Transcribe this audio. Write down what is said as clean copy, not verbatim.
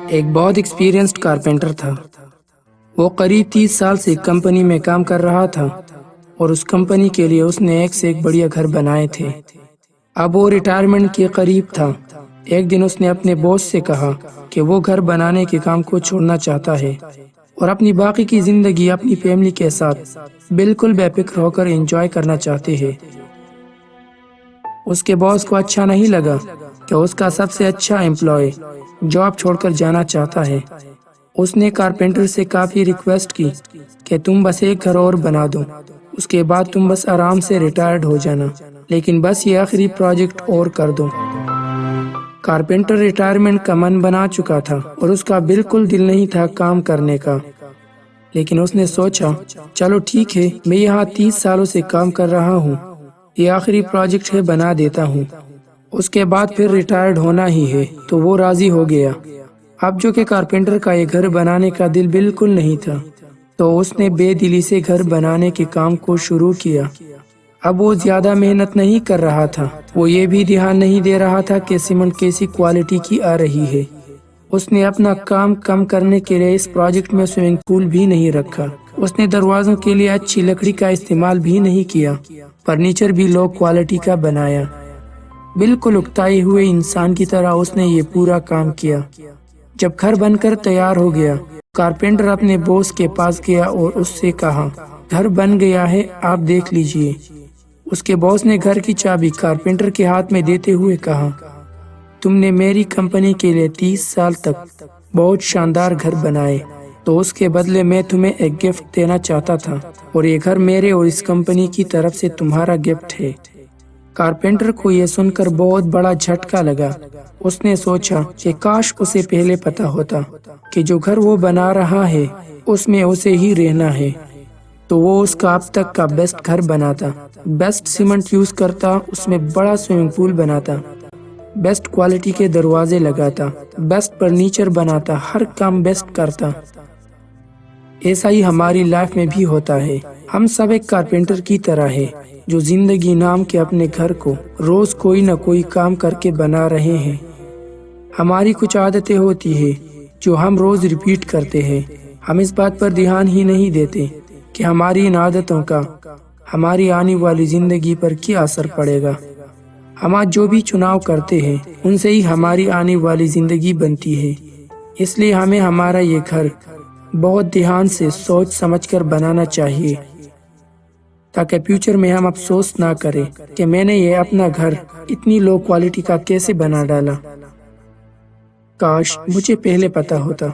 ایک بہت experienced carpenter تھا۔ وہ قریب 30 سال سے ایک کمپنی میں کام کر رہا تھا اور اس کمپنی کے لیے اس نے ایک سے ایک بڑھیا گھر بنائے تھے۔ اب وہ ریٹائرمنٹ کے قریب تھا۔ ایک دن اس نے اپنے باس سے کہا کہ وہ گھر بنانے کے کام کو چھوڑنا چاہتا ہے اور اپنی باقی کی زندگی اپنی فیملی کے ساتھ بالکل بے فکر ہو کر انجوائے کرنا چاہتے ہیں۔ اس کے باس کو اچھا نہیں لگا کہ اس کا سب سے اچھا امپلائی جاب چھوڑ کر جانا چاہتا ہے۔ اس نے کارپینٹر سے کافی ریکویسٹ کی کہ تم بس ایک گھر اور بنا دو، اس کے بعد تم بس آرام سے ریٹائرڈ ہو جانا، لیکن بس یہ آخری پروجیکٹ اور کر دو۔ کارپینٹر ریٹائرمنٹ کا من بنا چکا تھا اور اس کا بالکل دل نہیں تھا کام کرنے کا، لیکن اس نے سوچا چلو ٹھیک ہے، میں یہاں 30 سالوں سے کام کر رہا ہوں، یہ آخری پروجیکٹ ہے، بنا دیتا ہوں، اس کے بعد پھر ریٹائرڈ ہونا ہی ہے۔ تو وہ راضی ہو گیا۔ اب جو کہ کارپینٹر کا یہ گھر بنانے کا دل بالکل نہیں تھا، تو اس نے بے دلی سے گھر بنانے کے کام کو شروع کیا۔ اب وہ زیادہ محنت نہیں کر رہا تھا، وہ یہ بھی دھیان نہیں دے رہا تھا کہ سیمنٹ کیسی کوالٹی کی آ رہی ہے۔ اس نے اپنا کام کم کرنے کے لیے اس پروجیکٹ میں سوئمنگ پول بھی نہیں رکھا۔ اس نے دروازوں کے لیے اچھی لکڑی کا استعمال بھی نہیں کیا، فرنیچر بھی لو کوالٹی کا بنایا۔ بالکل اکتائے ہوئے انسان کی طرح اس نے یہ پورا کام کیا۔ جب گھر بن کر تیار ہو گیا، کارپینٹر اپنے باس کے پاس گیا اور اس سے کہا گھر بن گیا ہے، آپ دیکھ لیجئے۔ اس کے باس نے گھر کی چابی کارپینٹر کے ہاتھ میں دیتے ہوئے کہا تم نے میری کمپنی کے لیے 30 سال تک بہت شاندار گھر بنائے، تو اس کے بدلے میں تمہیں ایک گفٹ دینا چاہتا تھا، اور یہ گھر میرے اور اس کمپنی کی طرف سے تمہارا گفٹ ہے۔ کارپینٹر کو یہ سن کر بہت بڑا جھٹکا لگا۔ اس نے سوچا کہ کاش اسے پہلے پتا ہوتا کہ جو گھر وہ بنا رہا ہے اس میں اسے ہی رہنا ہے، تو وہ اس کا اب تک کا بیسٹ گھر بناتا، بیسٹ سیمنٹ یوز کرتا، اس میں بڑا سوئمنگ پول بناتا، بیسٹ کوالٹی کے دروازے لگاتا، بیسٹ فرنیچر بناتا، ہر کام بیسٹ کرتا۔ ایسا ہی ہماری لائف میں بھی ہوتا ہے۔ ہم سب ایک کارپینٹر کی طرح ہے جو زندگی نام کے اپنے گھر کو روز کوئی نہ کوئی کام کر کے بنا رہے ہیں۔ ہماری کچھ عادتیں ہوتی ہیں جو ہم روز ریپیٹ کرتے ہیں۔ ہم اس بات پر دھیان ہی نہیں دیتے کہ ہماری ان عادتوں کا ہماری آنے والی زندگی پر کیا اثر پڑے گا۔ ہم آج جو بھی چناؤ کرتے ہیں ان سے ہی ہماری آنے والی زندگی بنتی ہے۔ اس لیے ہمیں ہمارا یہ گھر بہت دھیان سے سوچ سمجھ کر بنانا چاہیے، تاکہ فیوچر میں ہم افسوس نہ کریں کہ میں نے یہ اپنا گھر اتنی لو کوالٹی کا کیسے بنا ڈالا، کاش مجھے پہلے پتا ہوتا۔